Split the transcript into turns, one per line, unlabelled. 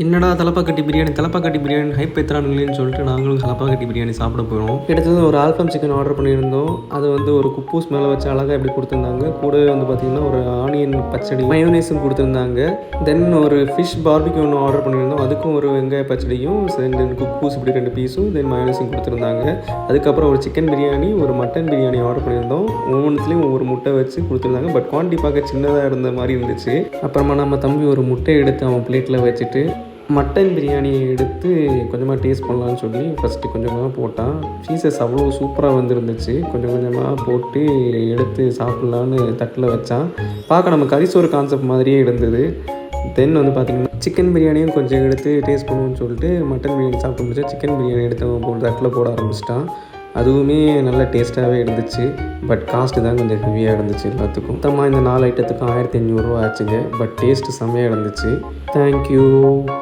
என்னடா தலப்பாக்கட்டி பிரியாணி ஹைப் ஏற்றுறானுங்களேன்னு சொல்லிட்டு நாங்களும் தலப்பாக்கட்டி பிரியாணி சாப்பிட போயிடும். எடுத்தது ஒரு ஆல்ஃபம் சிக்கன் ஆர்டர் பண்ணியிருந்தோம். அது வந்து ஒரு குப்பூஸ் மேலே வச்சு அழகாக எப்படி கொடுத்துருந்தாங்க. கூடவே வந்து பார்த்திங்கன்னா ஒரு ஆனியன் பச்சடி மயோனீஸும் கொடுத்துருந்தாங்க. தென் ஒரு ஃபிஷ் பார்பிக்யூ ஒன்று ஆர்டர் பண்ணியிருந்தோம். அதுக்கும் ஒரு வெங்காய பச்சடியும் தென் குப்பூஸ் இப்படி 2 பீஸும் தென் மயோனீஸும் கொடுத்துருந்தாங்க. அதுக்கப்புறம் ஒரு சிக்கன் பிரியாணி ஒரு மட்டன் பிரியாணி ஆர்டர் பண்ணியிருந்தோம். ஒவ்வொன்றுத்துலேயும் ஒவ்வொரு முட்டை வச்சு கொடுத்துருந்தாங்க. பட் குவான்டிட்டி பார்க்க சின்னதாக இருந்த மாதிரி இருந்துச்சு. அப்புறமா நம்ம தம்பி ஒரு முட்டை எடுத்து அவன் பிளேட்டில் வச்சுட்டு மட்டன் பிரியாணியை எடுத்து கொஞ்சமாக டேஸ்ட் பண்ணலான்னு சொல்லி ஃபஸ்ட்டு கொஞ்சமாக போட்டான். பீசஸ் அவ்வளோ சூப்பராக வந்துருந்துச்சு. கொஞ்சம் கொஞ்சமாக போட்டு எடுத்து சாப்பிட்லான்னு தட்டில் வச்சான். பார்க்க நம்ம கரிசோறு கான்செப்ட் மாதிரியே இருந்தது. தென் வந்து பார்த்திங்கன்னா சிக்கன் பிரியாணியும் கொஞ்சம் எடுத்து டேஸ்ட் பண்ணுவோன்னு சொல்லிட்டு மட்டன் பிரியாணி சாப்பிட்டு முடிச்சா சிக்கன் பிரியாணி எடுத்து அவன் தட்டில் போட ஆரம்பிச்சிட்டான். அதுவுமே நல்ல டேஸ்ட்டாகவே இருந்துச்சு. பட் காஸ்ட்டு தான் கொஞ்சம் ஹெவியாக இருந்துச்சு எல்லாத்துக்கும். மொத்தமாக இந்த 4 ஐட்டத்துக்கும் 1500 ரூபா ஆச்சுங்க. பட் டேஸ்ட்டு செம்மையாக இருந்துச்சு. தேங்க்யூ.